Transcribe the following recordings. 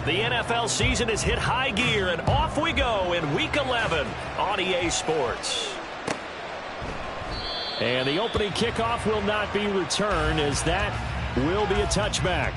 The NFL season has hit high gear, and off we go in Week 11 on EA Sports. And the opening kickoff will not be returned, as that will be a touchback.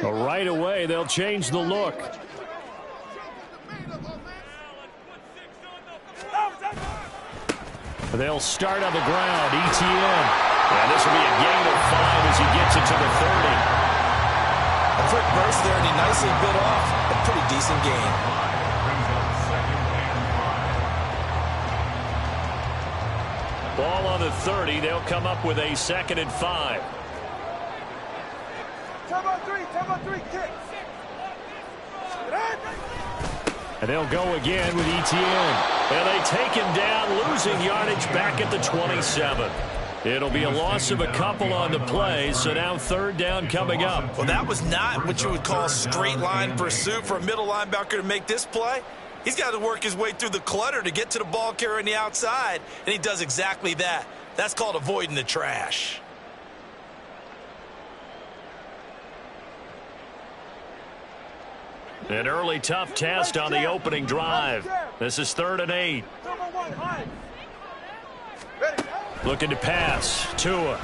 Right away, they'll change the look. They'll start on the ground. ETN. And this will be a gain of 5 as he gets it to the 30. A quick burst there, and he nicely bit off a pretty decent gain. Ball on the 30. They'll come up with a 2nd and 5. Time on three, kick. And they'll go again with ETN. And they take him down, losing yardage back at the 27. It'll be a loss of a couple on the play, so now 3rd down coming up. Well, that was not what you would call straight line pursuit for a middle linebacker to make this play. He's got to work his way through the clutter to get to the ball carrier on the outside, and he does exactly that. That's called avoiding the trash. An early tough test on the opening drive. This is 3rd and 8. Looking to pass. Tua.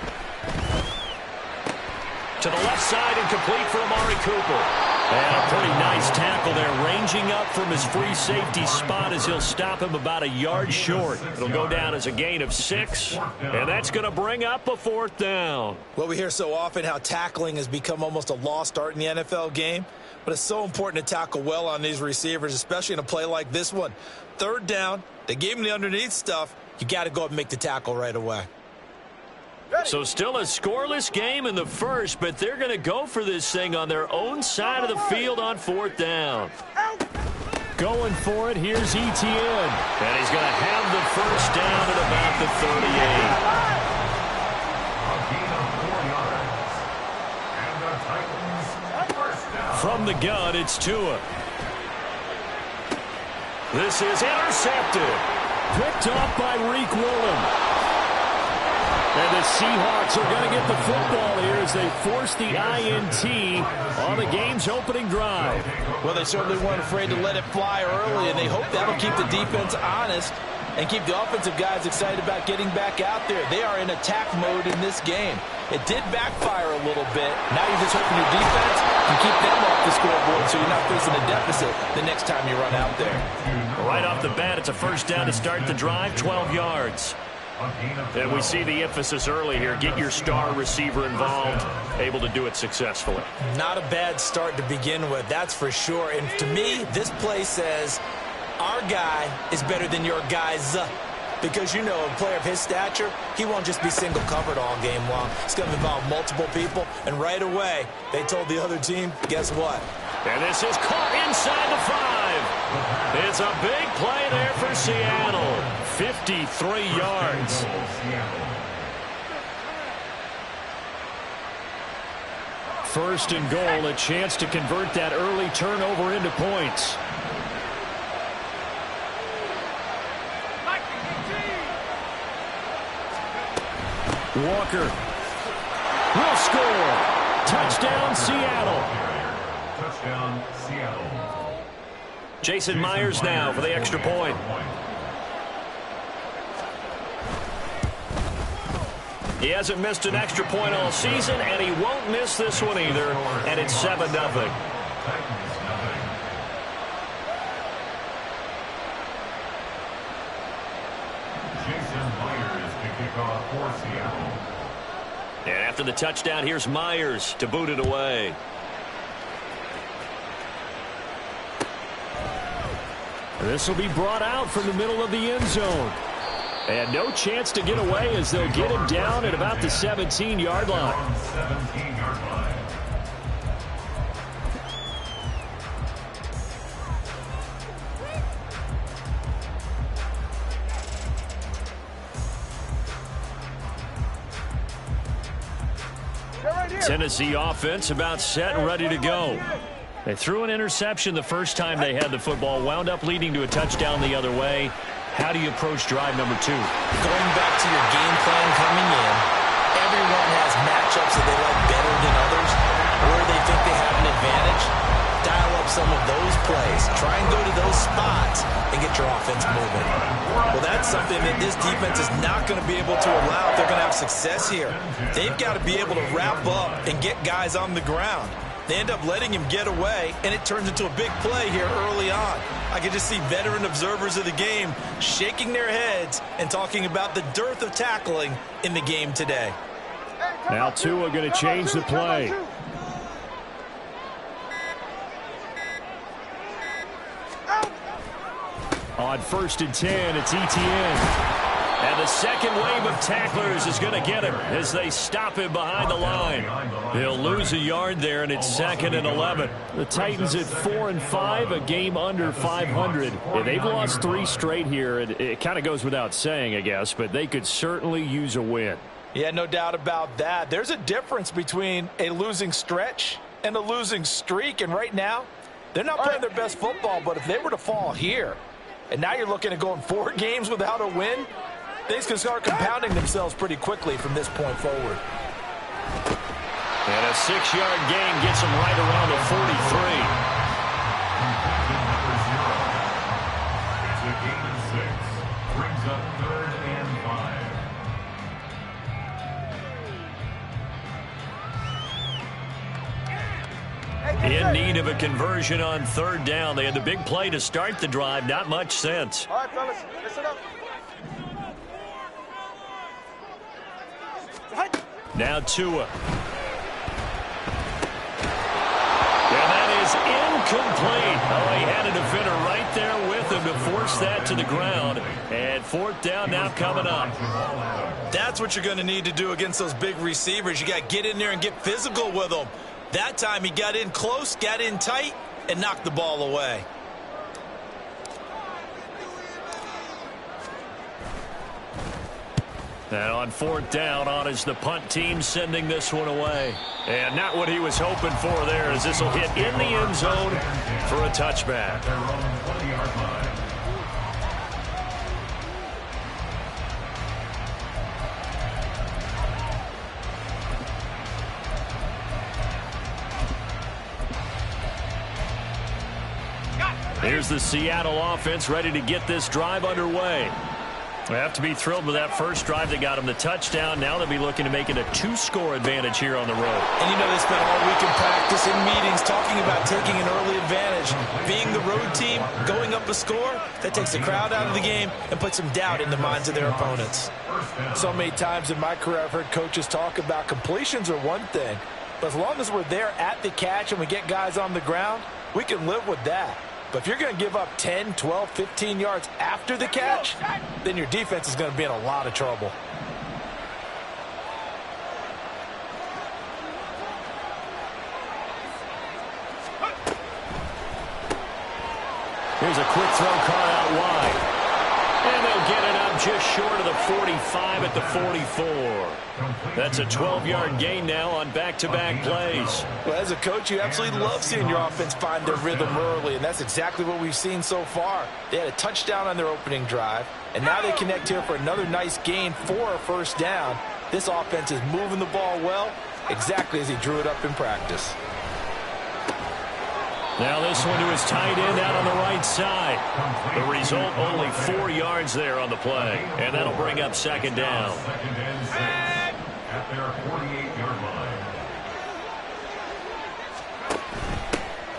To the left side and complete for Amari Cooper. And a pretty nice tackle there, ranging up from his free safety spot as he'll stop him about a yard short. It'll go down as a gain of 6, and that's going to bring up a 4th down. Well, we hear so often how tackling has become almost a lost art in the NFL game, but it's so important to tackle well on these receivers, especially in a play like this one. 3rd down, they gave him the underneath stuff. You got to go up and make the tackle right away. So still a scoreless game in the first, but they're going to go for this thing on their own side of the field on 4th down. Going for it, here's ETN. And he's going to have the 1st down at about the 38. From the gun, it's Tua. This is intercepted. Picked off by Reek Woolen. And the Seahawks are going to get the football here as they force the INT on the game's opening drive. Well, they certainly weren't afraid to let it fly early, and they hope that'll keep the defense honest and keep the offensive guys excited about getting back out there. They are in attack mode in this game. It did backfire a little bit. Now you're just hoping your defense can keep them off the scoreboard so you're not facing a deficit the next time you run out there. Right off the bat, it's a 1st down to start the drive, 12 yards. And we see the emphasis early here. Get your star receiver involved, able to do it successfully. Not a bad start to begin with, that's for sure. And to me, this play says our guy is better than your guys. Because, you know, a player of his stature, he won't just be single covered all game long. It's going to involve multiple people. And right away, they told the other team, guess what? And this is caught inside the 5. It's a big play there for Seattle. 53 yards. First and goal, a chance to convert that early turnover into points. Walker will score. Touchdown, Seattle. Touchdown, Seattle. Jason Myers now for the extra point. He hasn't missed an extra point all season, and he won't miss this one either, and it's 7-0. And after the touchdown, here's Myers to boot it away. This will be brought out from the middle of the end zone. And no chance to get away as they'll get him down at about the 17-yard line. Tennessee offense about set and ready to go. They threw an interception the first time they had the football, wound up leading to a touchdown the other way. How do you approach drive number 2? Going back to your game plan coming in, everyone has matchups that they like better than others, where they think they have an advantage. Dial up some of those plays. Try and go to those spots and get your offense moving. Well, that's something that this defense is not going to be able to allow if they're going to have success here. They've got to be able to wrap up and get guys on the ground. They end up letting him get away, and it turns into a big play here early on. I can just see veteran observers of the game shaking their heads and talking about the dearth of tackling in the game today. Now Tua going to change the play. On 1st and 10, it's Etienne. And the second wave of tacklers is going to get him as they stop him behind the line. He'll lose a yard there, and it's 2nd and 11. The Titans at 4-5, a game under 500. Yeah, they've lost 3 straight here. It kind of goes without saying, I guess, but they could certainly use a win. Yeah, no doubt about that. There's a difference between a losing stretch and a losing streak, and right now, they're not playing their best football, but if they were to fall here, and now you're looking at going 4 games without a win, things can start compounding themselves pretty quickly from this point forward. And a 6-yard gain gets them right around the 43. It's a gain of 6. Brings up 3rd and 5. In need of a conversion on 3rd down. They had the big play to start the drive. Not much sense. All right, fellas, listen up. Now Tua. And that is incomplete. Oh, he had a defender right there with him to force that to the ground. And 4th down now coming up. That's what you're going to need to do against those big receivers. You got to get in there and get physical with them. That time he got in close, got in tight, and knocked the ball away. And on 4th down, on is the punt team sending this one away. And not what he was hoping for there, as this will hit in the end zone for a touchback. Their own 20-yard line. Here's the Seattle offense ready to get this drive underway. They have to be thrilled with that first drive that got them the touchdown. Now they'll be looking to make it a 2-score advantage here on the road. And you know they spent all week in practice, in meetings, talking about taking an early advantage. Being the road team, going up a score, that takes the crowd out of the game and puts some doubt in the minds of their opponents. So many times in my career I've heard coaches talk about completions are one thing, but as long as we're there at the catch and we get guys on the ground, we can live with that. But if you're going to give up 10, 12, 15 yards after the catch, then your defense is going to be in a lot of trouble. Here's a quick throw caught out wide. And they'll get it up just short of the 45 at the 44. That's a 12-yard gain now on back-to-back plays. Well, as a coach, you absolutely love seeing your offense find their rhythm early, and that's exactly what we've seen so far. They had a touchdown on their opening drive, and now they connect here for another nice gain for a 1st down. This offense is moving the ball well, exactly as he drew it up in practice. Now this one to his tight end out on the right side. The result, only 4 yards there on the play, and that'll bring up 2nd down. 2nd and 6 at their 48-yard line.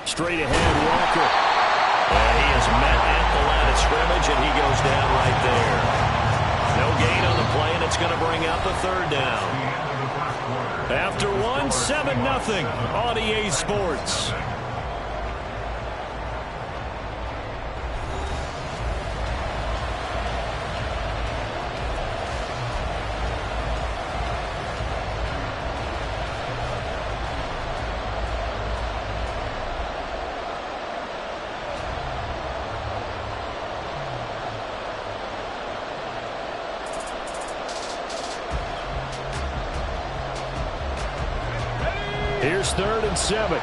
Straight ahead, Walker. And he is met at the line of scrimmage, and he goes down right there. No gain on the play, and it's going to bring out the 3rd down. After one, 7-0 on EA Sports. 3rd and 7.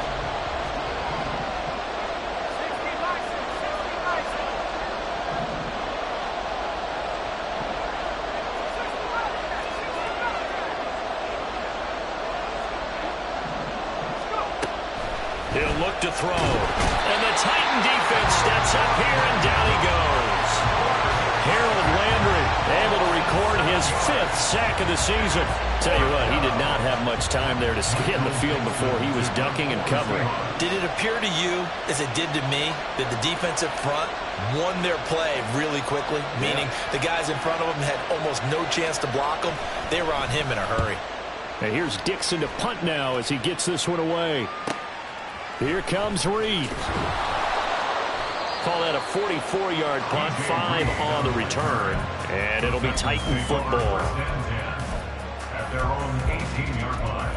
He'll look to throw. And the Titan defense steps up here, and down he goes. Harold Landry able to record his 5th sack of the season. Tell you what, he did not have much time there to scan the field before he was ducking and covering. Did it appear to you, as it did to me, that the defensive front won their play really quickly? Meaning the guys in front of them had almost no chance to block them. They were on him in a hurry. And here's Dixon to punt now as he gets this one away. Here comes Reed. Call that a 44-yard punt, 5 on the return, and it'll be Titan football. At their own 18-yard line.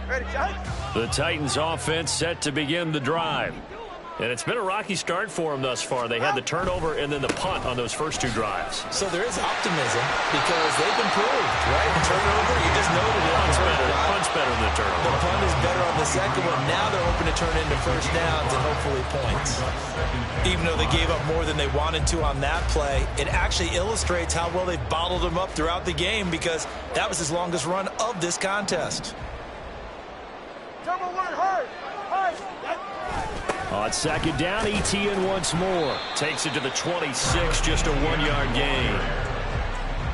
Ready, John? The Titans offense set to begin the drive. And it's been a rocky start for them thus far. They had the turnover and then the punt on those first 2 drives. So there is optimism because they've improved, right? The turnover, you just noted it. Punt's better than the turnover. The punt is better on the second one. Now they're hoping to turn into first downs and hopefully points. Even though they gave up more than they wanted to on that play, it actually illustrates how well they've bottled them up throughout the game because that was his longest run of this contest. Double one, hard. On 2nd down, Etienne once more. Takes it to the 26, just a 1-yard gain.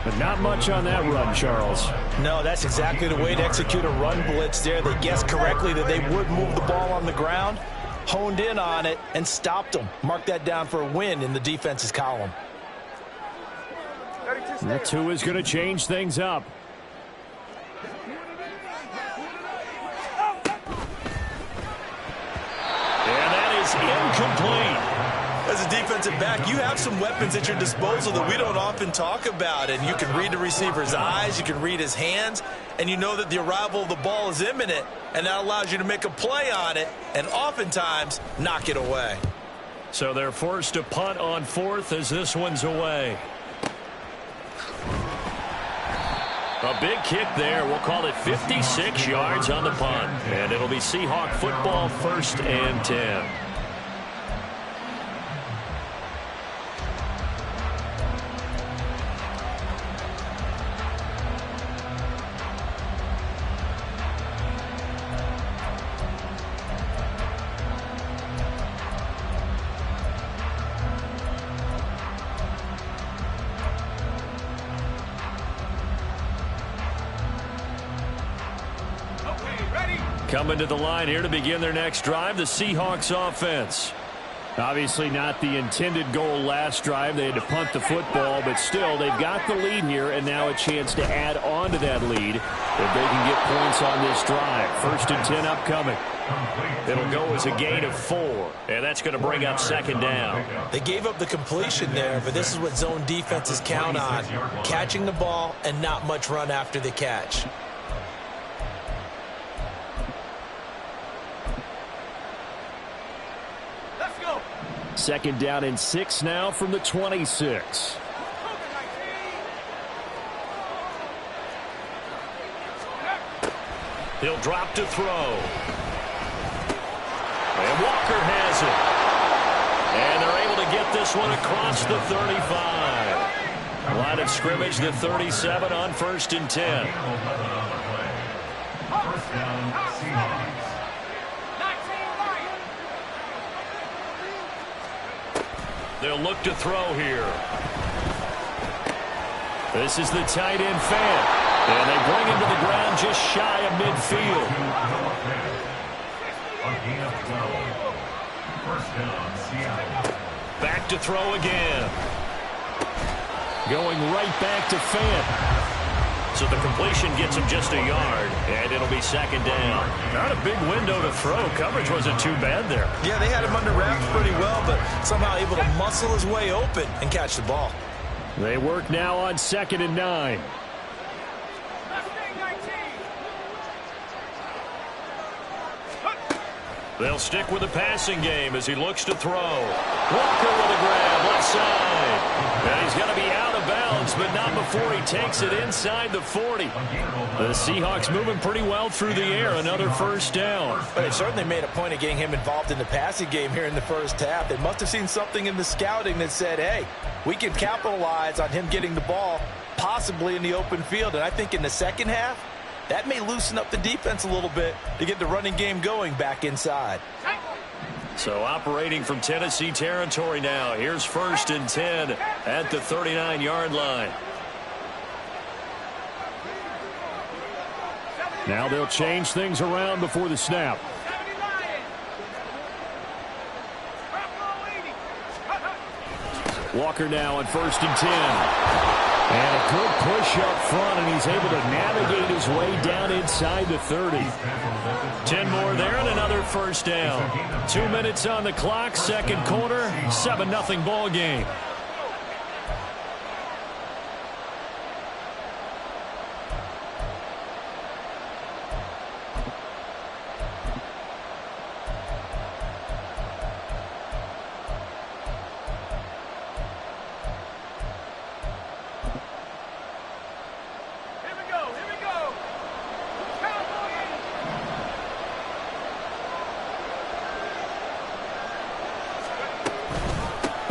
But not much on that run, Charles. No, that's exactly the way to execute a run blitz there. They guessed correctly that they would move the ball on the ground, honed in on it, and stopped them. Mark that down for a win in the defense's column. The 2 is going to change things up. Incomplete. As a defensive back, you have some weapons at your disposal that we don't often talk about, and you can read the receiver's eyes, you can read his hands, and you know that the arrival of the ball is imminent, and that allows you to make a play on it and oftentimes knock it away. So they're forced to punt on 4th as this one's away. A big kick there. We'll call it 56 yards on the punt, and it'll be Seahawk football, 1st and 10. Coming to the line here to begin their next drive, the Seahawks offense. Obviously not the intended goal last drive. They had to punt the football, but still they've got the lead here and now a chance to add on to that lead if they can get points on this drive. 1st and 10 upcoming. It'll go as a gain of 4, and that's going to bring up 2nd down. They gave up the completion there, but this is what zone defenses count on. Catching the ball and not much run after the catch. Let's go. 2nd down and 6 now from the 26. He'll drop to throw. And Walker has it. And they're able to get this one across the 35. Line of scrimmage, the 37 on 1st and 10. First down, Seahawks. They'll look to throw here. This is the tight end Fan. And they bring him to the ground just shy of midfield. First down, Seattle. Back to throw again. Going right back to Fan. So the completion gets him just a yard, and it'll be 2nd down. Not a big window to throw. Coverage wasn't too bad there. Yeah, they had him under wraps pretty well, but somehow able to muscle his way open and catch the ball. They work now on 2nd and 9. They'll stick with the passing game as he looks to throw. Walker with a grab, left side. And he's going to be out of bounds, but not before he takes it inside the 40. The Seahawks moving pretty well through the air. Another first down. But they certainly made a point of getting him involved in the passing game here in the first half. They must have seen something in the scouting that said, hey, we can capitalize on him getting the ball, possibly in the open field. And I think in the second half, that may loosen up the defense a little bit to get the running game going back inside. So operating from Tennessee territory now. Here's 1st and 10 at the 39-yard line. Now they'll change things around before the snap. Walker now on 1st and 10. And a good push up front, and he's able to navigate his way down inside the 30. 10 more there and another first down. 2 minutes on the clock, second quarter, 7-0 ball game.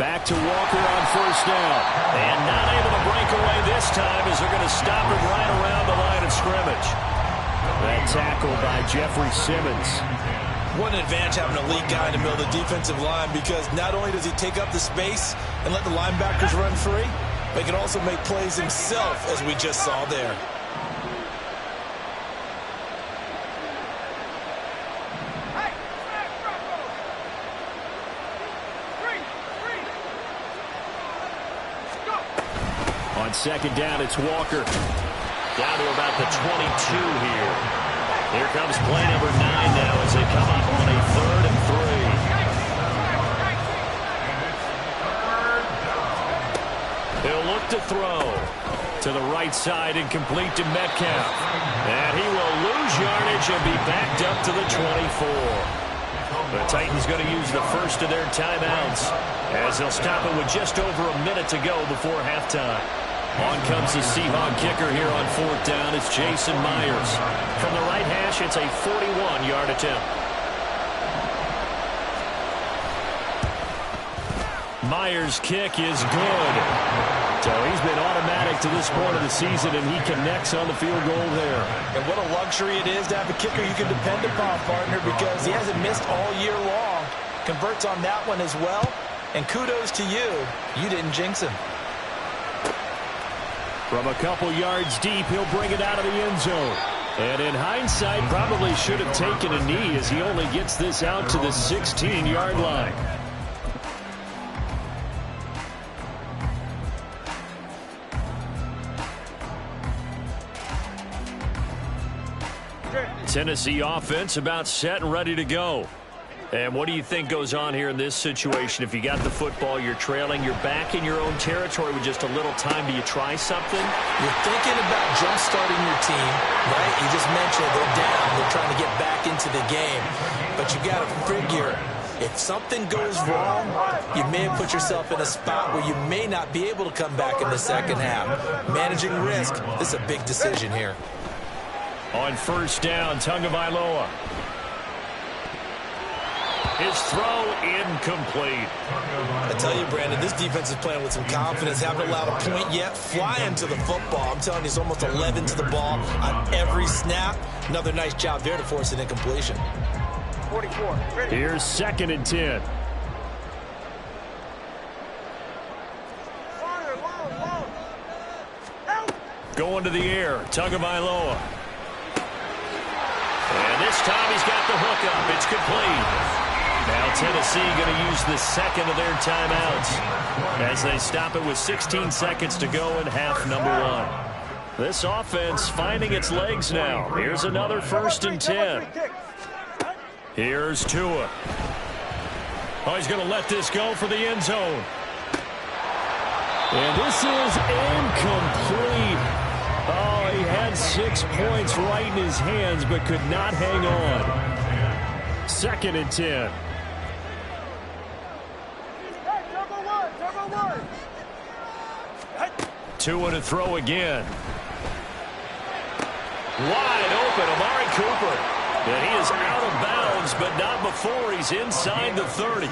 Back to Walker on 1st down. And not able to break away this time as they're going to stop him right around the line of scrimmage. That tackle by Jeffrey Simmons. What an advantage having an elite guy in the middle of the defensive line, because not only does he take up the space and let the linebackers run free, but he can also make plays himself, as we just saw there. On 2nd down, it's Walker. Down to about the 22 here. Here comes play number 9 now as they come up on a 3rd and 3. He'll look to throw. To the right side and complete to Metcalf. And he will lose yardage and be backed up to the 24. The Titans going to use the first of their timeouts as they'll stop it with just over a minute to go before halftime. On comes the Seahawk kicker here on 4th down. It's Jason Myers. From the right hash, it's a 41-yard attempt. Myers' kick is good. So he's been automatic to this point of the season, and he connects on the field goal there. And what a luxury it is to have a kicker you can depend upon, partner, because he hasn't missed all year long. Converts on that one as well. And kudos to you. You didn't jinx him. From a couple yards deep, he'll bring it out of the end zone. And in hindsight, probably should have taken a knee as he only gets this out to the 16-yard line. Tennessee offense about set and ready to go. And what do you think goes on here in this situation? If you got the football, you're trailing, you're back in your own territory with just a little time. Do you try something? You're thinking about jump-starting your team, right? You just mentioned they're down. They're trying to get back into the game. But you got to figure, if something goes wrong, you may have put yourself in a spot where you may not be able to come back in the second half. Managing risk, this is a big decision here. On 1st down, Tagovailoa. His throw incomplete. I tell you, Brandon, this defense is playing with some confidence. Haven't allowed a point yet. Flying to the football. I'm telling you, it's almost 11 to the ball on every snap. Another nice job there to force an incompletion. 44. Ready. Here's 2nd and 10. Going to the air, Tagovailoa. And this time he's got the hook up. It's complete. Now Tennessee going to use the second of their timeouts as they stop it with 16 seconds to go in half number 1. This offense finding its legs now. Here's another 1st and 10. Here's Tua. Oh, he's going to let this go for the end zone. And this is incomplete. Oh, he had 6 points right in his hands but could not hang on. 2nd and 10. Two to throw again. Wide open, Amari Cooper. And he is out of bounds, but not before he's inside the 30.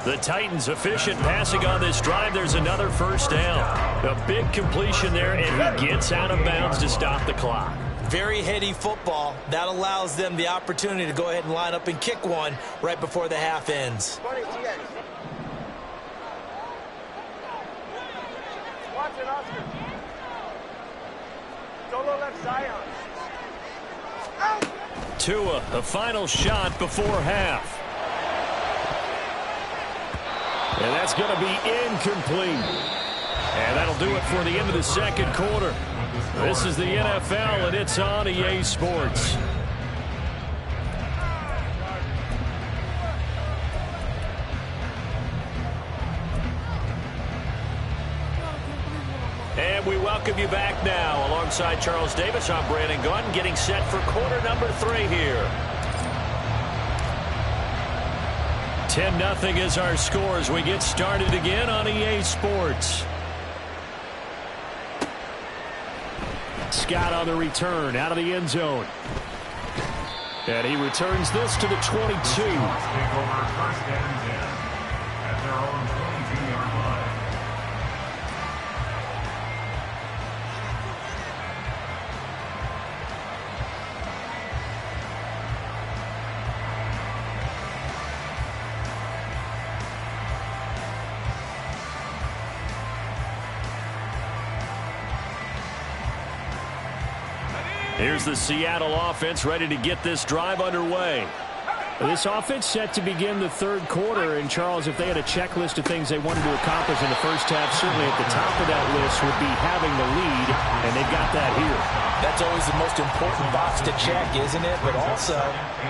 The Titans efficient passing on this drive. There's another first down. A big completion there, and he gets out of bounds to stop the clock. Very heady football. That allows them the opportunity to go ahead and line up and kick one right before the half ends. Watch it, Oscar. Solo left Zion. Out! Tua, a final shot before half. And that's going to be incomplete. And that'll do it for the end of the second quarter. This is the NFL, and it's on EA Sports. And we welcome you back now. Alongside Charles Davis, I'm Brandon Gunn, getting set for quarter number 3 here. 10-0 is our score as we get started again on EA Sports. Scott on the return, out of the end zone. And he returns this to the 22. Take over first and 10 at their own 22-yard line. Here's the Seattle offense ready to get this drive underway. This offense set to begin the third quarter. And, Charles, if they had a checklist of things they wanted to accomplish in the first half, certainly at the top of that list would be having the lead, and they've got that here. That's always the most important box to check, isn't it? But also,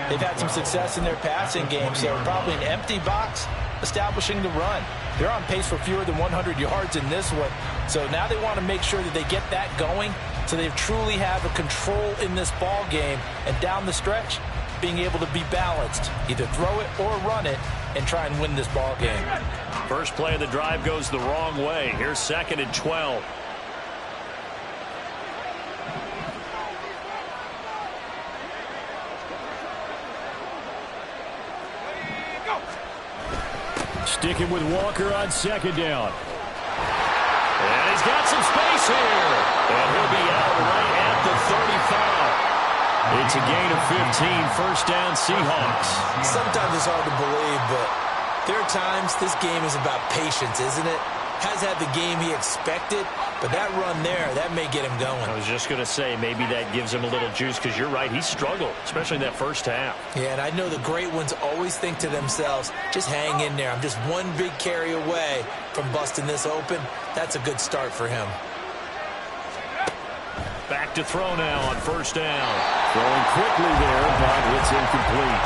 they've had some success in their passing game, so probably an empty box establishing the run. They're on pace for fewer than 100 yards in this one. So now they want to make sure that they get that going so they truly have a control in this ball game. And down the stretch, being able to be balanced, either throw it or run it, and try and win this ball game. First play of the drive goes the wrong way. Here's 2nd and 12. Sticking with Walker on 2nd down. And he's got some space here. And he'll be out right at the 35. It's a gain of 15. First down, Seahawks. Sometimes it's hard to believe, but there are times this game is about patience, isn't it? Has had the game he expected, but that run there, that may get him going. I was just going to say, maybe that gives him a little juice, because you're right, he struggled, especially in that first half. Yeah, and I know the great ones always think to themselves, just hang in there. I'm just one big carry away from busting this open. That's a good start for him. Back to throw now on first down. Throwing quickly there, but it's incomplete.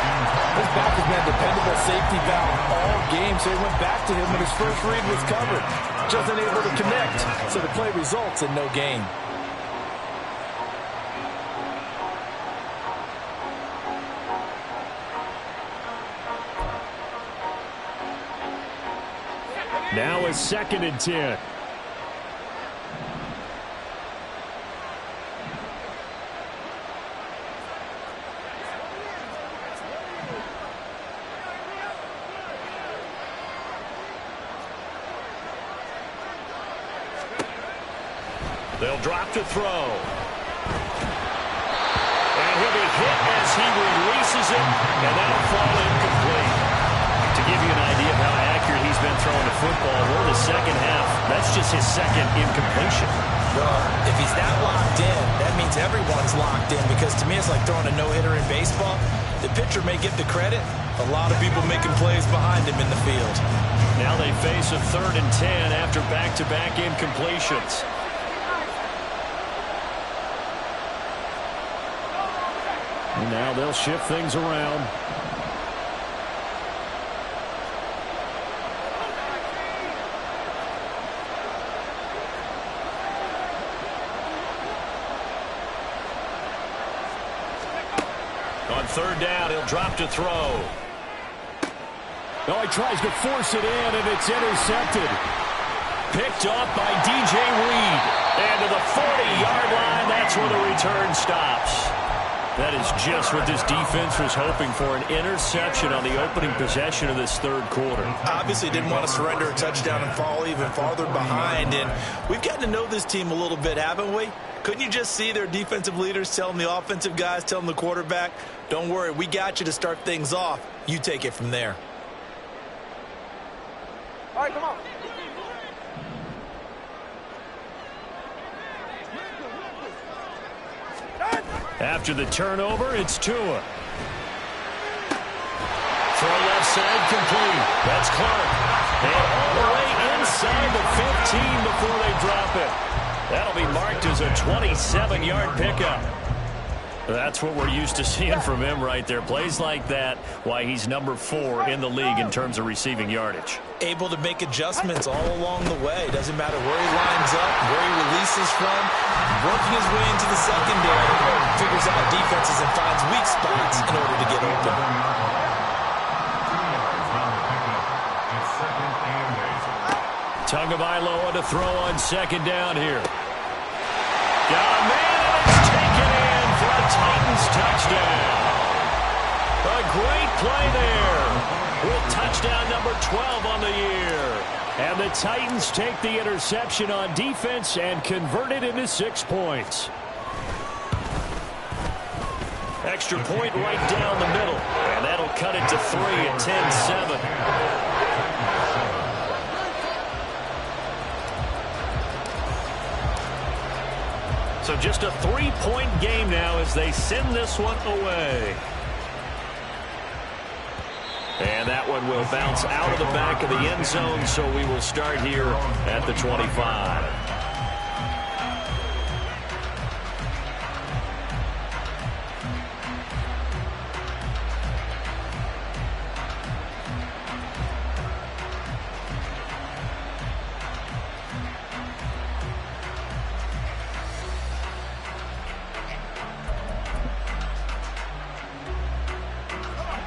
This back has been a dependable safety valve all game, so he went back to him when his first read was covered. Just unable to connect, so the play results in no gain. Now is 2nd and 10. They'll drop to throw. And he'll be hit as he releases it, and that'll fall incomplete. To give you an idea of how accurate he's been throwing the football, we're in the second half. That's just his second incompletion. Well, if he's that locked in, that means everyone's locked in, because to me it's like throwing a no-hitter in baseball. The pitcher may get the credit. A lot of people making plays behind him in the field. Now they face a 3rd and 10 after back-to-back incompletions. And now they'll shift things around. On third down, he'll drop to throw. Oh, he tries to force it in, and it's intercepted. Picked off by DJ Reed. And to the 40-yard line, that's where the return stops. That is just what this defense was hoping for, an interception on the opening possession of this third quarter. Obviously didn't want to surrender a touchdown and fall even farther behind. And we've gotten to know this team a little bit, haven't we? Couldn't you just see their defensive leaders telling the offensive guys, telling the quarterback, don't worry, we got you to start things off. You take it from there. All right, come on. After the turnover, it's Tua. Throw left side complete. That's Clark. And all the way inside the 15 before they drop it. That'll be marked as a 27-yard pickup. That's what we're used to seeing from him right there. Plays like that, why he's number 4 in the league in terms of receiving yardage. Able to make adjustments all along the way. Doesn't matter where he lines up, where he releases from. Working his way into the secondary. Figures out defenses and finds weak spots in order to get open. Tagovailoa to throw on second down here. Got a man, and it's taken in for a Titans touchdown. A great play there with touchdown number 12 on the year. And the Titans take the interception on defense and convert it into 6 points. Extra point right down the middle. And that'll cut it to 3 at 10-7. So just a 3-point game now as they send this one away. And that one will bounce out of the back of the end zone, so we will start here at the 25.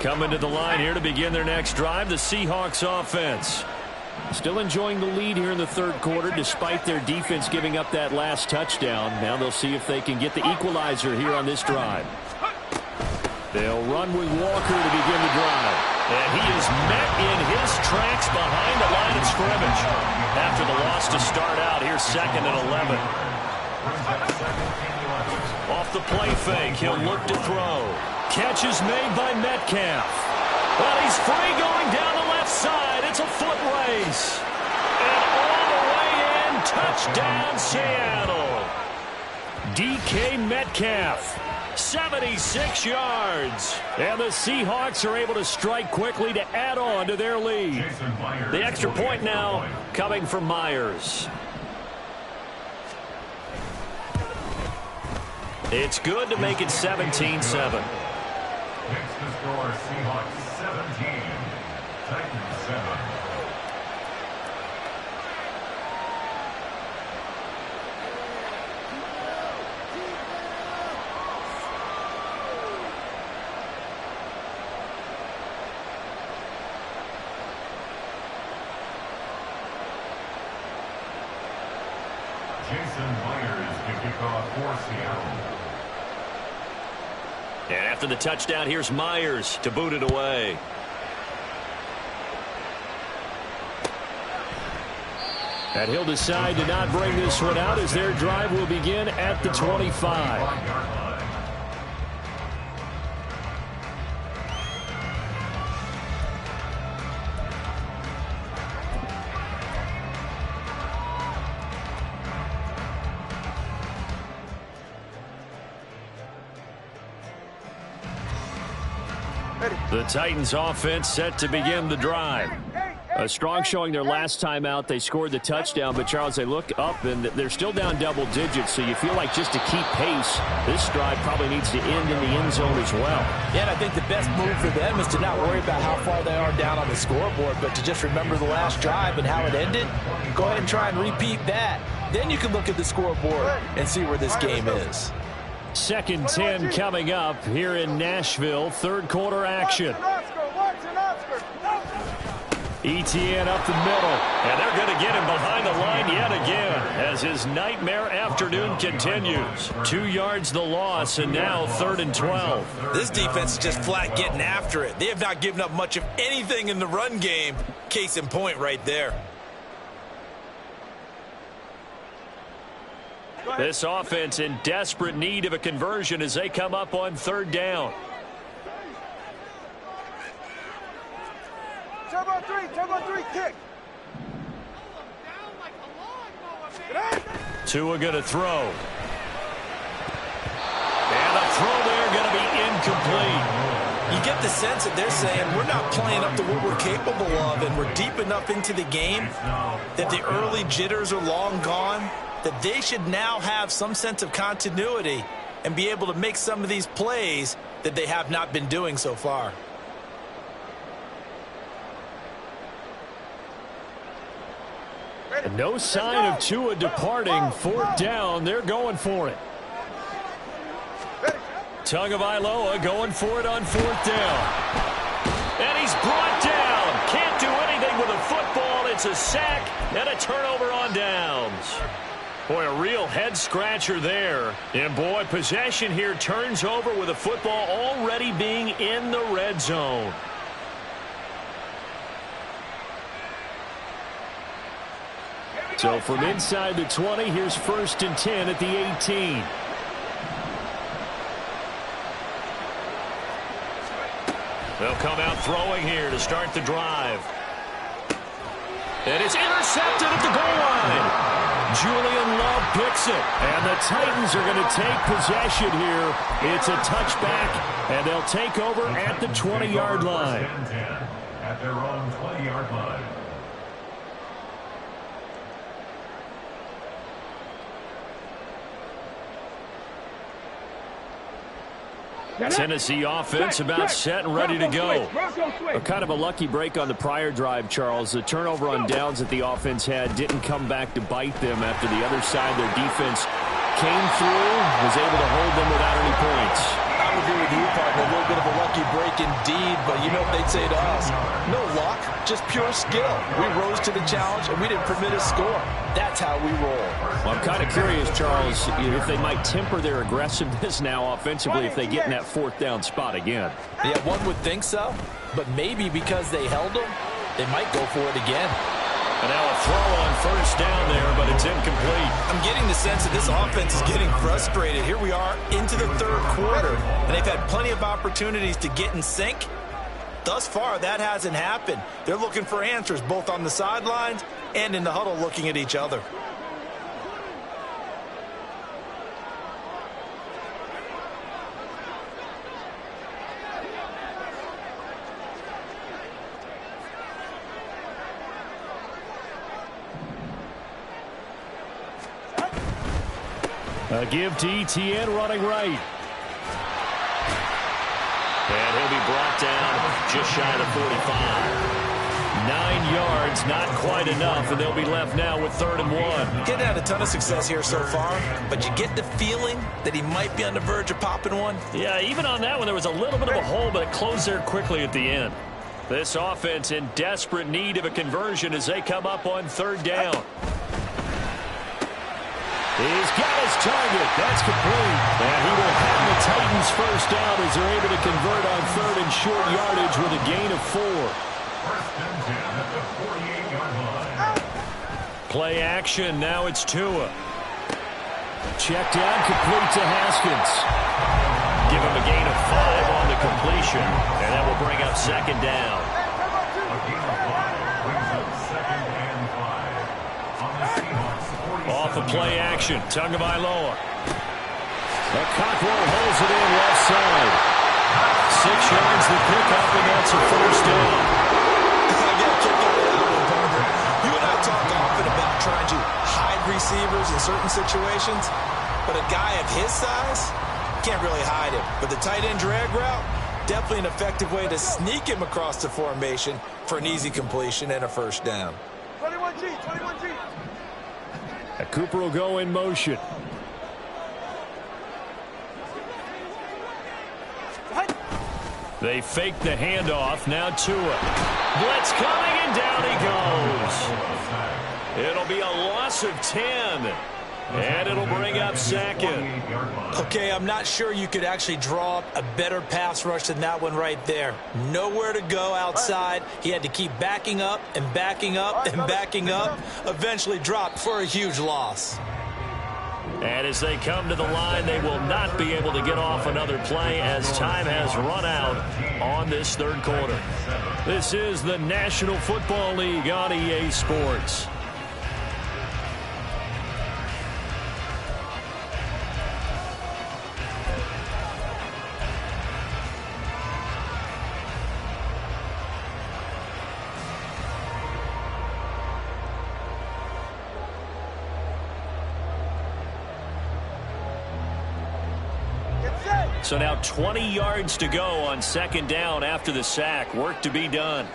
Coming to the line here to begin their next drive, the Seahawks offense. Still enjoying the lead here in the third quarter despite their defense giving up that last touchdown. Now they'll see if they can get the equalizer here on this drive. They'll run with Walker to begin the drive. And he is met in his tracks behind the line of scrimmage. After the loss to start out, here's 2nd and 11. Off the play fake, he'll look to throw. Catch is made by Metcalf. Well, he's free going down the left side. It's a foot race. And all the way in, touchdown Seattle. DK Metcalf, 76 yards. And the Seahawks are able to strike quickly to add on to their lead. The extra point now coming from Myers. It's good to make it 17-7. Next to score, Seahawks 17, Titans 7. Jason Myers to kick off for Seattle. And after the touchdown, here's Myers to boot it away. And he'll decide to not bring this one out as their drive will begin at the 25. The Titans offense set to begin the drive. A strong showing their last time out. They scored the touchdown, but Charles, they look up and they're still down double digits, so you feel like just to keep pace, this drive probably needs to end in the end zone as well. Yeah, and I think the best move for them is to not worry about how far they are down on the scoreboard, but to just remember the last drive and how it ended. Go ahead and try and repeat that. Then you can look at the scoreboard and see where this game is. Second 10 coming up here in Nashville. Third quarter action. Etienne up the middle. And they're going to get him behind the line yet again as his nightmare afternoon continues. 2 yards the loss, and now 3rd and 12. This defense is just flat getting after it. They have not given up much of anything in the run game. Case in point right there. This offense in desperate need of a conversion as they come up on 3rd down. Turbo three, kick. Tua going to throw. And the throw there going to be incomplete. You get the sense that they're saying we're not playing up to what we're capable of, and we're deep enough into the game that the early jitters are long gone, that they should now have some sense of continuity and be able to make some of these plays that they have not been doing so far. No sign of Tua departing. 4th down. They're going for it. Tagovailoa going for it on 4th down. And he's brought down. Can't do anything with a football. It's a sack and a turnover on downs. Boy, a real head-scratcher there. And, boy, possession here turns over with a football already being in the red zone. So from inside the 20, here's 1st and 10 at the 18. They'll come out throwing here to start the drive. And it's intercepted at the goal line. Julian Love picks it. And the Titans are going to take possession here. It's a touchback, and they'll take over at the 20-yard line. At their own 20-yard line. Tennessee offense about set and ready to go. Kind of a lucky break on the prior drive, Charles. The turnover on downs that the offense had didn't come back to bite them after the other side. Their defense came through, was able to hold them without any points. I would agree with you, partner. A little bit of a lucky break indeed, but you know what they'd say to us? No luck, just pure skill. We rose to the challenge, and we didn't permit a score. That's how we roll. Well, I'm kind of curious, Charles, if they might temper their aggressiveness now offensively if they get in that 4th down spot again. Yeah, one would think so, but maybe because they held them, they might go for it again. And now a throw on 1st down there, but it's incomplete. I'm getting the sense that this offense is getting frustrated. Here we are into the 3rd quarter, and they've had plenty of opportunities to get in sync. Thus far, that hasn't happened. They're looking for answers both on the sidelines and in the huddle looking at each other. A give to Etienne running right. And he'll be brought down just shy of the 45. 9 yards, not quite enough, and they'll be left now with 3rd and 1. Getting had a ton of success here so far, but you get the feeling that he might be on the verge of popping one. Yeah, even on that one, there was a little bit of a hole, but it closed there quickly at the end. This offense in desperate need of a conversion as they come up on 3rd down. He's got his target. That's complete. And he will have the Titans 1st down as they're able to convert on 3rd and short yardage with a gain of 4. 1st and 10 at the 48-yard line. Play action. Now it's Tua. Check down, complete to Haskins. Give him a gain of 5 on the completion, and that will bring up 2nd down. A gain of 5 brings up 2nd and 5. On the Seahawks 47. Off of play action, Tagovailoa. The Cockrell holds it in left side. 6 yards the pickup, and that's a 1st down. I get a kick out of that one, partner. You and I talk often about trying to hide receivers in certain situations, but a guy of his size can't really hide him. But the tight end drag route, definitely an effective way to sneak him across the formation for an easy completion and a 1st down. 21G, 21G. Cooper will go in motion. They fake the handoff. Now Tua. Blitz coming, and down he goes. It'll be a loss of 10. And it'll bring up second. Okay, I'm not sure you could actually draw up a better pass rush than that one right there. Nowhere to go outside. He had to keep backing up and backing up and backing up. Eventually dropped for a huge loss. And as they come to the line, they will not be able to get off another play as time has run out on this third quarter. This is the National Football League on EA Sports. So now 20 yards to go on second down after the sack. Work to be done.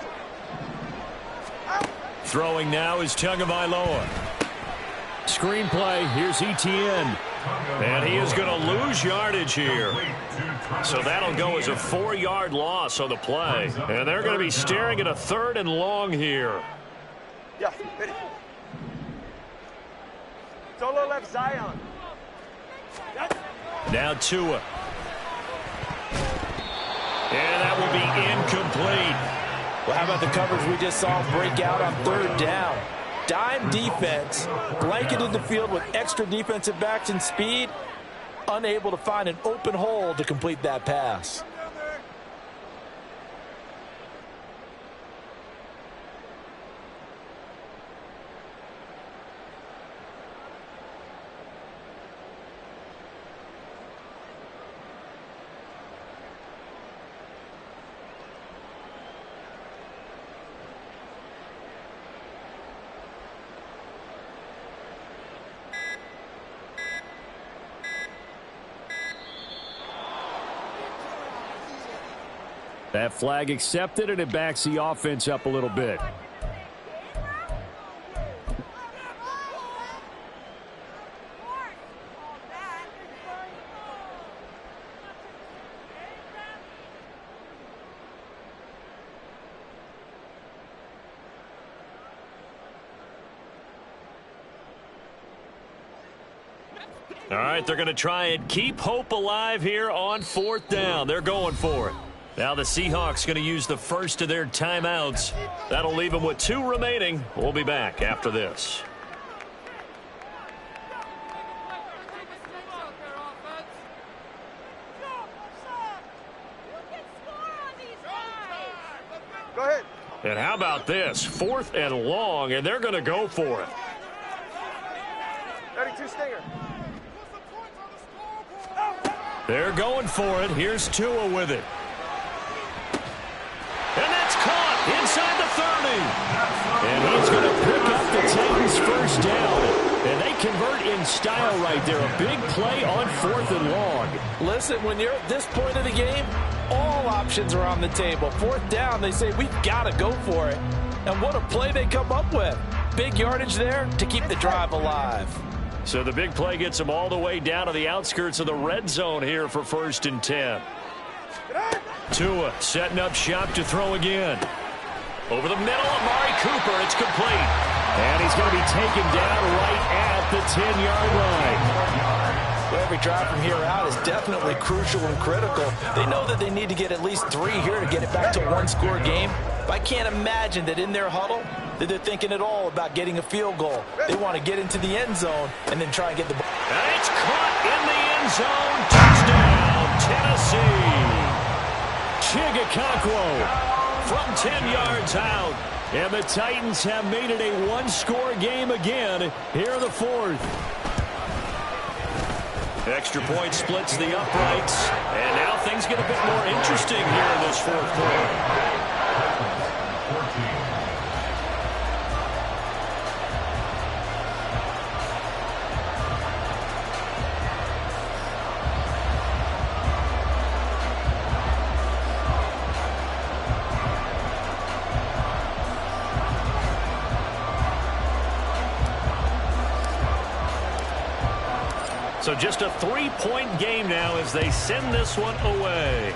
Throwing now is Tagovailoa. Screenplay, here's Etienne. And he is going to lose yardage here. So that'll go as a 4-yard loss on the play. And they're going to be staring at a 3rd and long here. Yeah, ready. Solo left Zion. Now Tua. And that will be incomplete. Well, how about the coverage we just saw break out on 3rd down? Dime defense, blanketed the field with extra defensive backs and speed, unable to find an open hole to complete that pass. That flag accepted, and it backs the offense up a little bit. All right, they're going to try and keep hope alive here on 4th down. They're going for it. Now the Seahawks going to use the first of their timeouts. That'll leave them with 2 remaining. We'll be back after this. Go ahead. And how about this? 4th and long, and they're going to go for it. 32 stinger. They're going for it. Here's Tua with it. And that's caught inside the 30. And he's going to pick up the Titans' first down. And they convert in style right there. A big play on 4th and long. Listen, when you're at this point of the game, all options are on the table. 4th down, they say, we've got to go for it. And what a play they come up with. Big yardage there to keep the drive alive. So the big play gets them all the way down to the outskirts of the red zone here for 1st and 10. Tua setting up shop to throw again. Over the middle, Amari Cooper. It's complete. And he's going to be taken down right at the 10-yard line. Well, every drive from here out is definitely crucial and critical. They know that they need to get at least 3 here to get it back to a 1-score game. But I can't imagine that in their huddle that they're thinking at all about getting a field goal. They want to get into the end zone and then try and get the ball. And it's caught in the end zone. Touchdown, Tennessee. Chigakakwo from 10 yards out. And the Titans have made it a 1-score game again here in the 4th. Extra point splits the uprights. And now things get a bit more interesting here in this 4th quarter. So just a 3-point game now as they send this one away.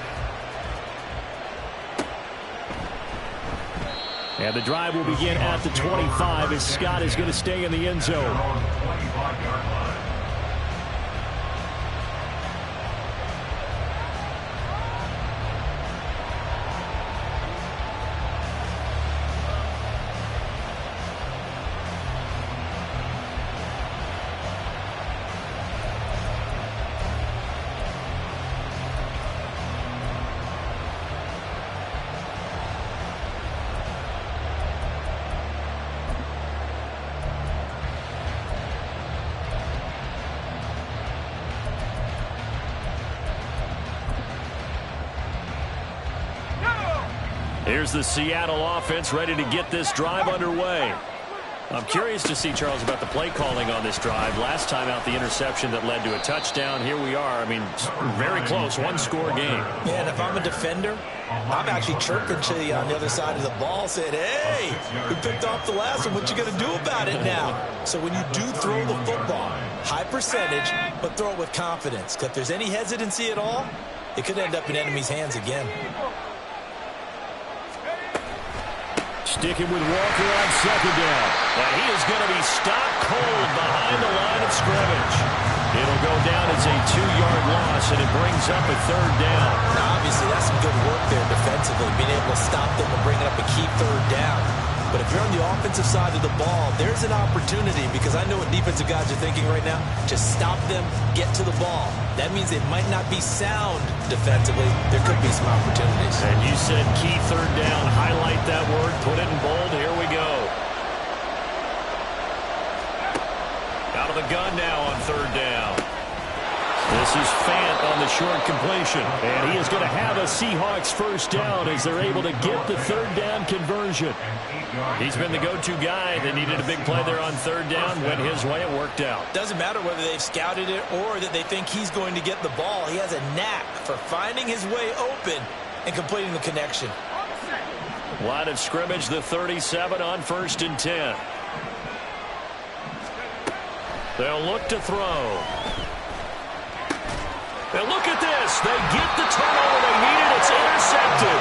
And the drive will begin at the 25 as Scott is going to stay in the end zone. 25-yard line. Here's the Seattle offense ready to get this drive underway. I'm curious to see, Charles, about the play calling on this drive. Last time out, the interception that led to a touchdown. Here we are. I mean, very close, one-score game. Yeah, and if I'm a defender, I'm actually chirping to you on the other side of the ball, saying, hey, we picked off the last one. What you going to do about it now? So when you do throw the football, high percentage, but throw it with confidence. Because if there's any hesitancy at all, it could end up in enemy's hands again. Sticking with Walker on second down. And he is going to be stopped cold behind the line of scrimmage. It'll go down as a 2-yard loss, and it brings up a third down. Now, obviously, that's some good work there defensively, being able to stop them and bring up a key third down. But if you're on the offensive side of the ball, there's an opportunity, because I know what defensive guys are thinking right now. Just stop them, get to the ball. That means they might not be sound defensively. There could be some opportunities. And you said key third down. Highlight that word. Put it in bold. Here we go. Out of the gun now on third down. This is Fant on the short completion. And he is going to have a Seahawks first down as they're able to get the third down conversion. He's been the go-to guy. They needed a big play there on third down. Went his way. It worked out. Doesn't matter whether they've scouted it or that they think he's going to get the ball. He has a knack for finding his way open and completing the connection. Line of scrimmage, the 37 on 1st and 10. They'll look to throw. And look at this. They get the turnover they needed. It's intercepted.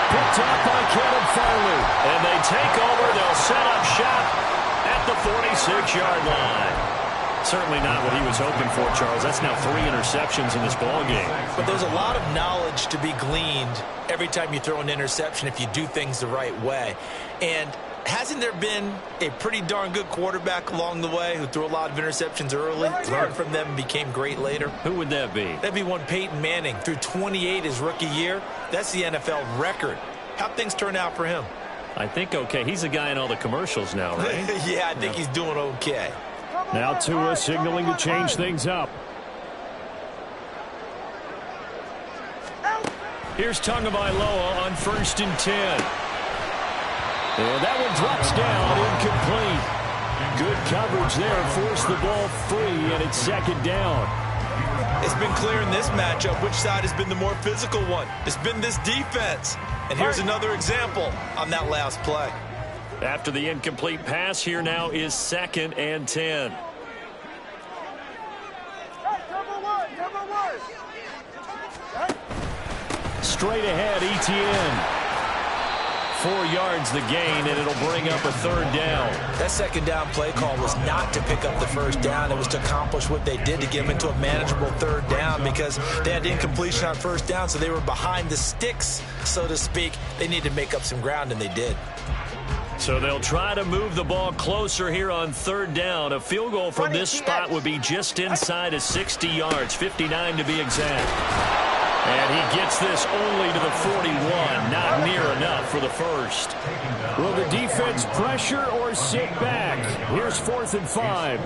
Picked up by Kevin Farley. And they take over. They'll set up shop at the 46-yard line. Certainly not what he was hoping for, Charles. That's now 3 interceptions in this ballgame. But there's a lot of knowledge to be gleaned every time you throw an interception if you do things the right way. And hasn't there been a pretty darn good quarterback along the way who threw a lot of interceptions early, learned from them, and became great later? Who would that be? That'd be one Peyton Manning. Threw 28 his rookie year. That's the NFL record. How'd things turn out for him? I think okay. He's a guy in all the commercials now, right? Yeah, I think he's doing okay. Now Tua signaling to change things up. Here's Tagovailoa on 1st and 10. And that one drops down, incomplete. Good coverage there, forced the ball free, and it's 2nd down. It's been clear in this matchup which side has been the more physical one. It's been this defense. And here's another example on that last play. After the incomplete pass, here now is 2nd and 10. Straight ahead, Etienne. 4 yards the gain, and it'll bring up a 3rd down. That 2nd down play call was not to pick up the 1st down. It was to accomplish what they did to get them into a manageable 3rd down because they had incompletion on 1st down, so they were behind the sticks, so to speak. They needed to make up some ground, and they did. So they'll try to move the ball closer here on 3rd down. A field goal from this spot would be just inside of 60 yards, 59 to be exact. And he gets this only to the 41, not near enough for the first. Will the defense pressure or sit back? Here's 4th and 5.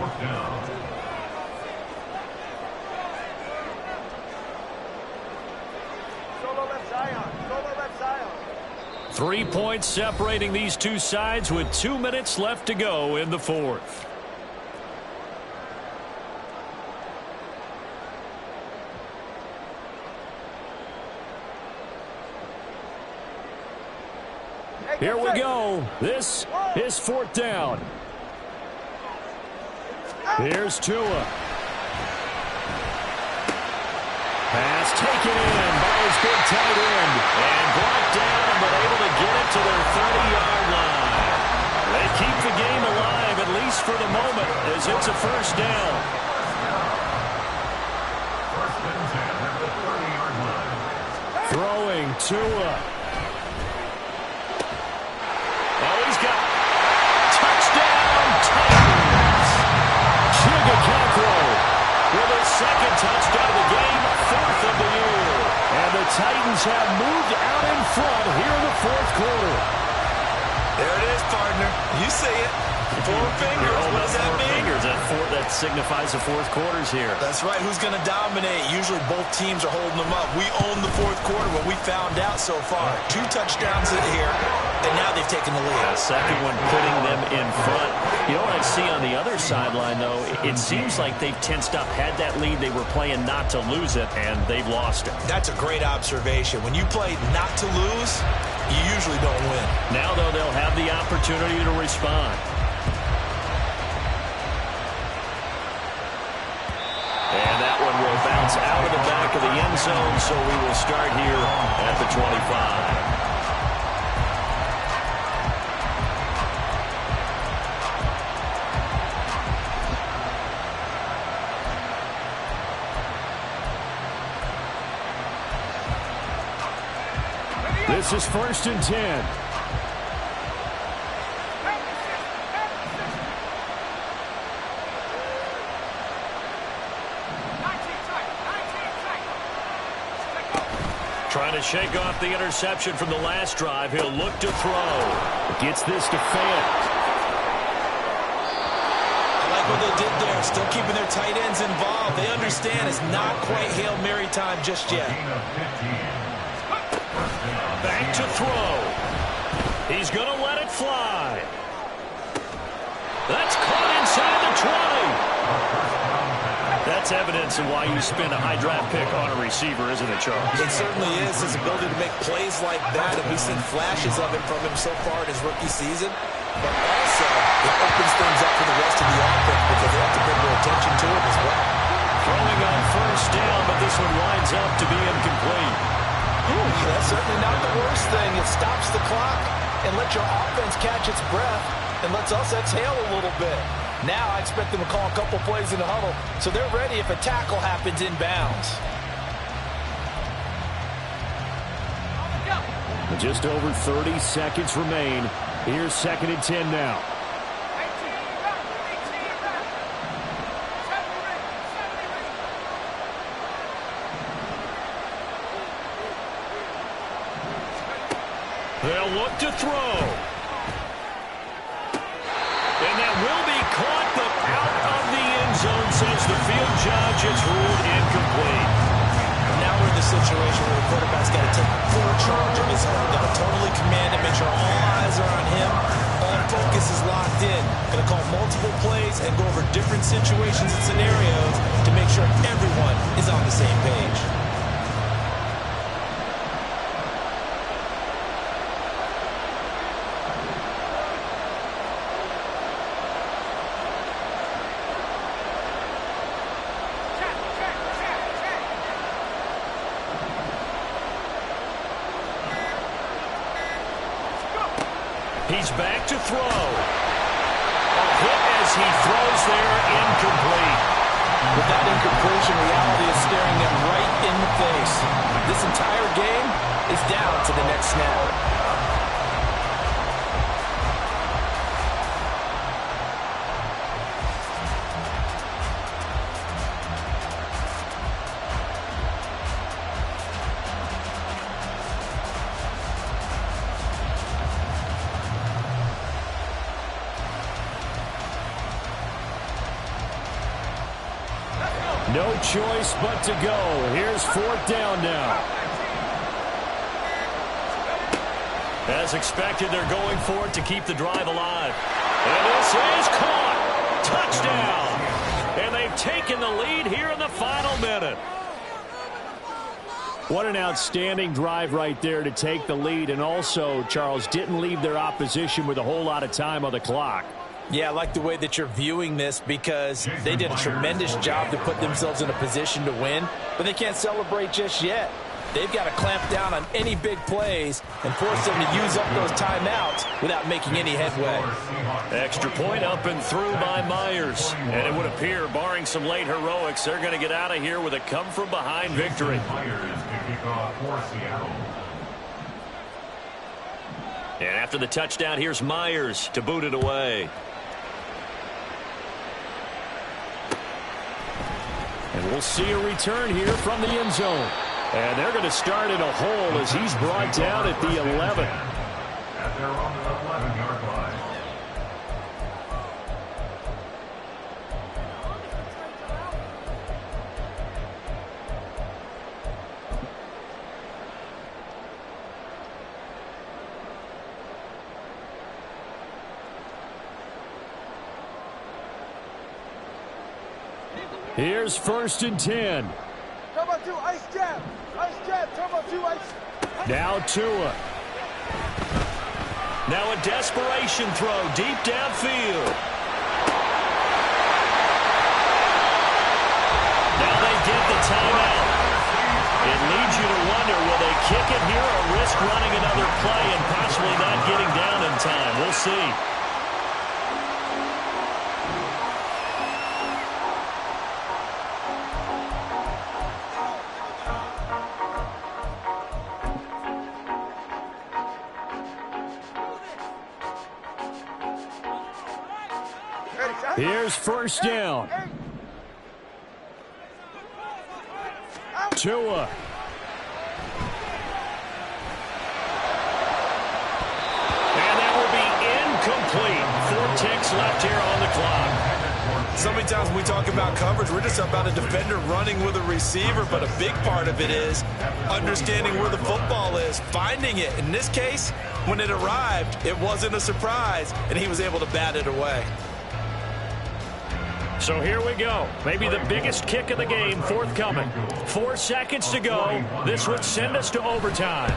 Solo left Zion. Solo left Zion. 3 points separating these two sides with 2 minutes left to go in the 4th. Here we go. This is 4th down. Here's Tua. Pass taken in by his big tight end. And brought down, but able to get it to their 30-yard line. Tua. Oh, he's got touchdown Titans. Chigacathro with a second touchdown of the game, 4th of the year. And the Titans have moved out in front here in the 4th quarter. There it is, partner. You see it. 4 fingers. What does that mean? That signifies the 4th quarters here. That's right. Who's going to dominate? Usually both teams are holding them up. We own the 4th quarter, what we found out so far. 2 touchdowns here, and now they've taken the lead. The second one putting them in front. You know what I see on the other sideline, though? It seems like they've tensed up. Had that lead, they were playing not to lose it, and they've lost it. That's a great observation. When you play not to lose, you usually don't win. Now, though, they'll have the opportunity to respond. And that one will bounce out of the back of the end zone, so we will start here at the 25. This is 1st and 10. Trying to shake off the interception from the last drive. He'll look to throw. Gets this to Fant. I like what they did there. Still keeping their tight ends involved. They understand it's not quite Hail Mary time just yet. Back to throw. He's going to let it fly. That's caught inside the 20. That's evidence of why you spend a high draft pick on a receiver, isn't it, Charles? It certainly is. His ability to make plays like that, and we've seen flashes of it from him so far in his rookie season. But also, it opens things up for the rest of the offense because they have to bring more attention to it as well. Throwing on 1st down, but this one winds up to be incomplete. That's certainly not the worst thing. It stops the clock and lets your offense catch its breath and lets us exhale a little bit. Now I expect them to call a couple plays in the huddle, so they're ready if a tackle happens inbounds. Just over 30 seconds remain. Here's 2nd and 10 now. They'll look to throw. And that will be caught, but out of the end zone, says the field judge. It's ruled incomplete. Now we're in the situation where the quarterback's got to take full charge of his own. Got to totally command it, make sure all eyes are on him. All focus is locked in. Going to call multiple plays and go over different situations and scenarios to make sure everyone is on the same page. He's back to throw. A hit as he throws there, incomplete. With that incompletion, reality is staring them right in the face. This entire game is down to the next snap. No choice but to go. Here's 4th down now. As expected, they're going for it to keep the drive alive. And this is caught. Touchdown. And they've taken the lead here in the final minute. What an outstanding drive right there to take the lead. And also, Charles, didn't leave their opposition with a whole lot of time on the clock. Yeah, I like the way that you're viewing this because they did a tremendous job to put themselves in a position to win, but they can't celebrate just yet. They've got to clamp down on any big plays and force them to use up those timeouts without making any headway. Extra point up and through by Myers. And it would appear, barring some late heroics, they're going to get out of here with a come-from-behind victory. Myers to kick off for Seattle. And after the touchdown, here's Myers to boot it away. And we'll see a return here from the end zone. And they're going to start in a hole as he's brought down at the 11. At their own 11-yard line. Here's 1st and 10. Turbo 2, ice jab. Ice jab, turbo 2, ice. Now Tua. Now a desperation throw deep downfield. Now they get the timeout. It leads you to wonder, will they kick it here or risk running another play and possibly not getting down in time? We'll see. Here's 1st down. Tua. And that will be incomplete. 4 ticks left here on the clock. So many times when we talk about coverage, we're just about a defender running with a receiver, but a big part of it is understanding where the football is, finding it. In this case, when it arrived, it wasn't a surprise, and he was able to bat it away. So here we go. Maybe the biggest kick of the game forthcoming. 4 seconds to go. This would send us to overtime.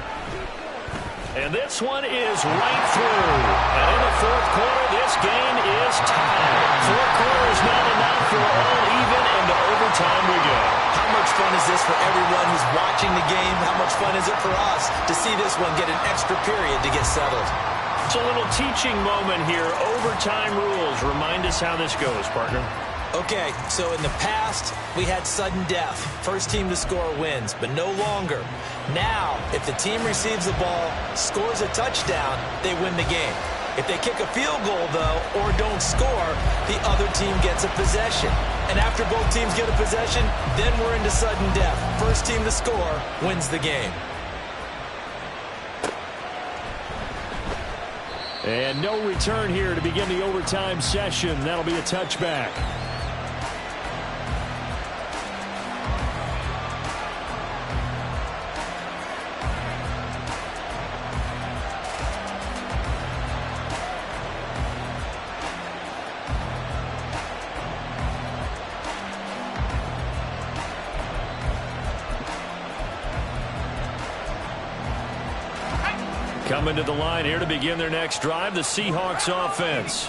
And this one is right through. And in the 4th quarter, this game is tied. 4 quarters not enough for all even, and to overtime we go. How much fun is this for everyone who's watching the game? How much fun is it for us to see this one get an extra period to get settled? It's a little teaching moment here. Overtime rules. Remind us how this goes, partner. Okay, so in the past, we had sudden death. First team to score wins, but no longer. Now, if the team receives the ball, scores a touchdown, they win the game. If they kick a field goal, though, or don't score, the other team gets a possession. And after both teams get a possession, then we're into sudden death. First team to score wins the game. And no return here to begin the overtime session. That'll be a touchback. Coming to the line here to begin their next drive, the Seahawks offense.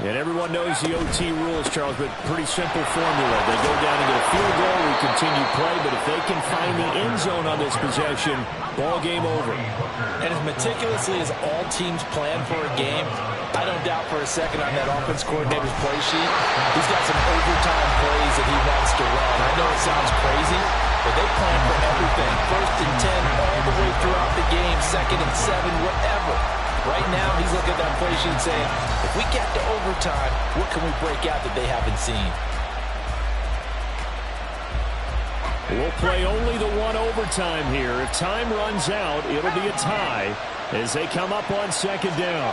And everyone knows the OT rules, Charles, but pretty simple formula. They go down and get a field goal, we continue play, but if they can find the end zone on this possession, ball game over. And as meticulously as all teams plan for a game, I don't doubt for a second on that offense coordinator's play sheet, he's got some overtime plays that he wants to run. I know it sounds crazy, but they plan for everything. 1st and 10 all the way throughout the game, 2nd and 7, whatever. Right now, he's looking at that play sheet saying, if we get to overtime, what can we break out that they haven't seen? We'll play only the one overtime here. If time runs out, it'll be a tie as they come up on 2nd down.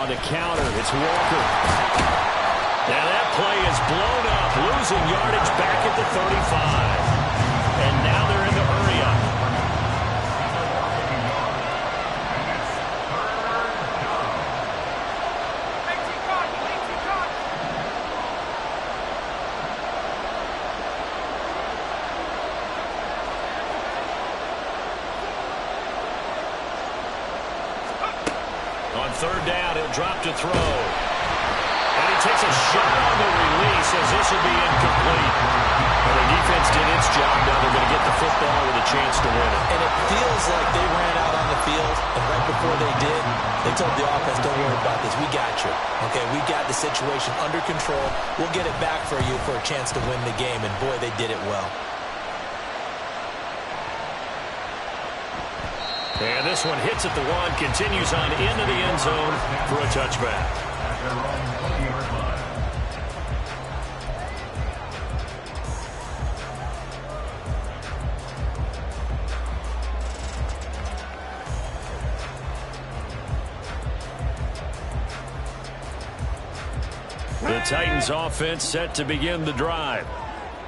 On the counter, it's Walker. Now that play is blown up, losing yardage back at the 35. And now they're in the hurry-up. On 3rd down, he'll drop to throw. And he takes a shot on the release as this will be incomplete. Well, the defense did its job. Now they're going to get the football with a chance to win it. And it feels like they ran out on the field, and right before they did, they told the offense, don't worry about this. We got you. Okay, we got the situation under control. We'll get it back for you for a chance to win the game. And, boy, they did it well. And this one hits at the 1, continues on into the end zone for a touchback. At their own 20-yard line. The Titans offense set to begin the drive.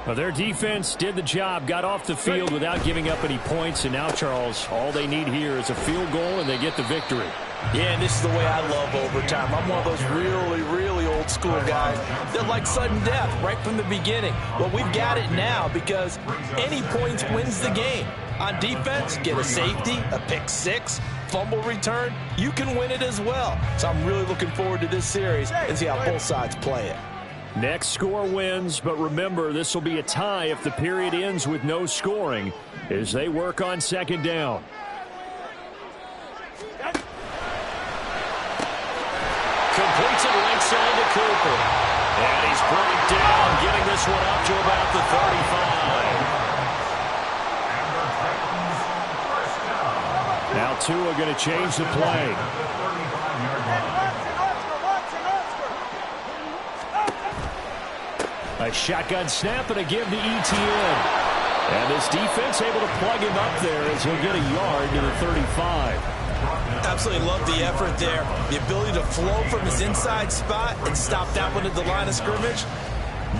Well, their defense did the job, got off the field without giving up any points, and now, Charles, all they need here is a field goal, and they get the victory. Yeah, and this is the way I love overtime. I'm one of those really, really old school guys that like sudden death right from the beginning. Well, we've got it now because any points wins the game. On defense, get a safety, a pick six, fumble return, you can win it as well. So I'm really looking forward to this series and see how both sides play it. Next score wins, but remember, this will be a tie if the period ends with no scoring as they work on second down. Completes it right side to Cooper. And he's brought down, getting this one up to about the 35. Now Tua going to change the play. A shotgun snap and a give to ETN. And this defense able to plug him up there as he'll get a yard to the 35. Absolutely love the effort there. The ability to flow from his inside spot and stop that one at the line of scrimmage.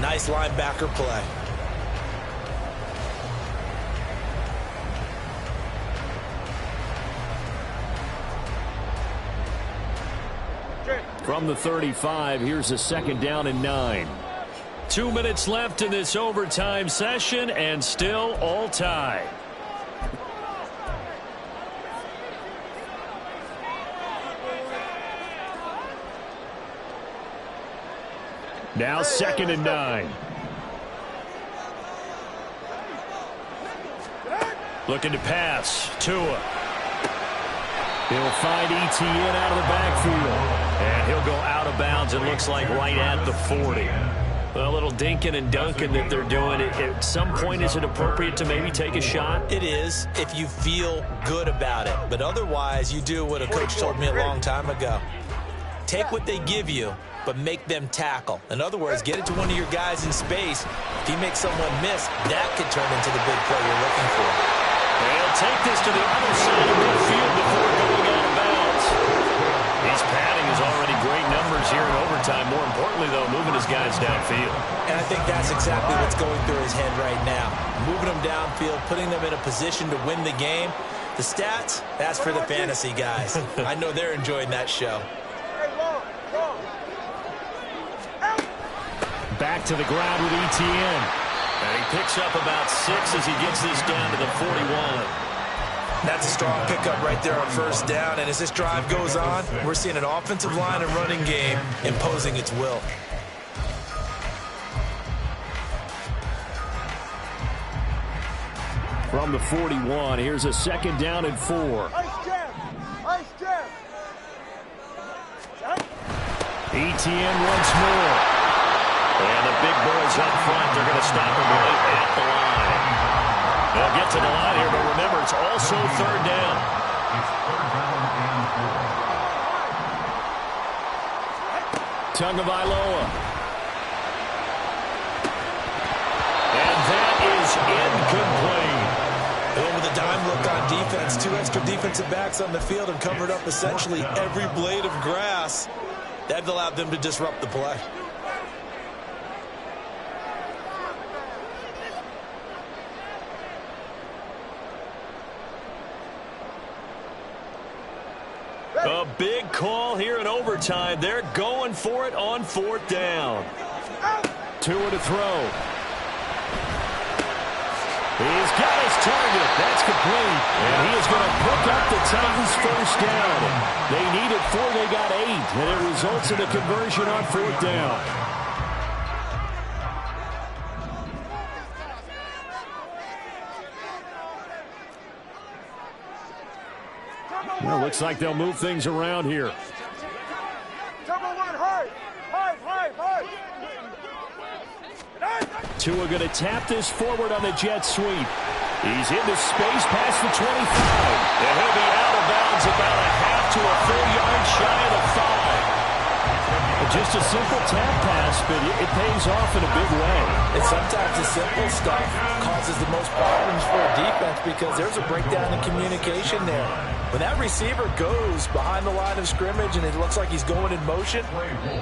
Nice linebacker play. From the 35, here's a second down and 9. 2 minutes left in this overtime session, and still all tied. Now second and 9. Looking to pass. Tua. He'll find ETN out of the backfield. And he'll go out of bounds, it looks like, right at the 40. A little dinking and dunking that they're doing. At some point, is it appropriate to maybe take a shot? It is, if you feel good about it. But otherwise, you do what a coach told me a long time ago. Take what they give you, but make them tackle. In other words, get it to one of your guys in space. If he makes someone miss, that could turn into the big play you're looking for. They'll take this to the other side of midfield before going out of bounds. He's padding his already great numbers here in overtime. More importantly, though, moving his guys downfield. And I think that's exactly what's going through his head right now. Moving them downfield, putting them in a position to win the game. The stats, that's for the fantasy guys. I know they're enjoying that show. Back to the ground with ETN. And he picks up about 6 as he gets this down to the 41. That's a strong pickup right there on first down. And as this drive goes on, we're seeing an offensive line and running game imposing its will. From the 41, here's a second down and 4. Ice jam! Ice jam! ETN once more. And the big boys up front, they're going to stop him right at the line. They'll get to the line here, but remember, it's also third down. Tagovailoa. And that is incomplete. And with a dime look on defense, 2 extra defensive backs on the field and covered up essentially every blade of grass. That allowed them to disrupt the play. A big call here in overtime. They're going for it on fourth down. Tua to throw. He's got his target. That's complete. And he is going to pick up the Titans' first down. They needed 4, they got 8. And it results in a conversion on fourth down. Well, looks like they'll move things around here. Tua going to tap this forward on the jet sweep. He's into space past the 25. And he'll be out of bounds about a half to a full yard shy of the 5. Just a simple tap pass, but it pays off in a big way. And sometimes the simple stuff causes the most problems for a defense because there's a breakdown in communication there. When that receiver goes behind the line of scrimmage and it looks like he's going in motion,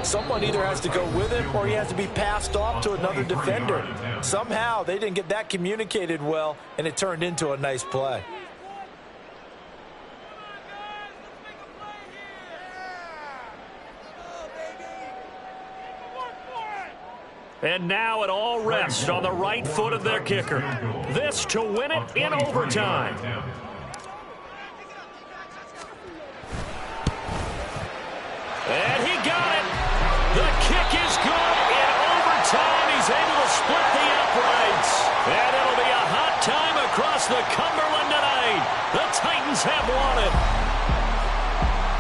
someone either has to go with him or he has to be passed off to another defender. Somehow they didn't get that communicated well, and it turned into a nice play. And now it all rests on the right foot of their kicker. This to win it in overtime. And he got it. The kick is good. In overtime, he's able to split the uprights. And it'll be a hot time across the Cumberland tonight. The Titans have won it.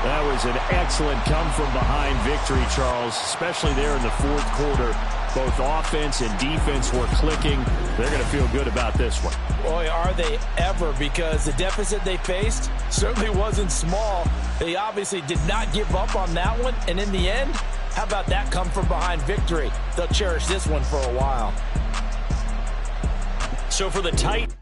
That was an excellent come-from-behind victory, Charles, especially there in the fourth quarter. Both offense and defense were clicking. They're going to feel good about this one. Boy, are they ever, because the deficit they faced certainly wasn't small. They obviously did not give up on that one, and in the end, how about that come-from-behind victory? They'll cherish this one for a while. So for the Titans,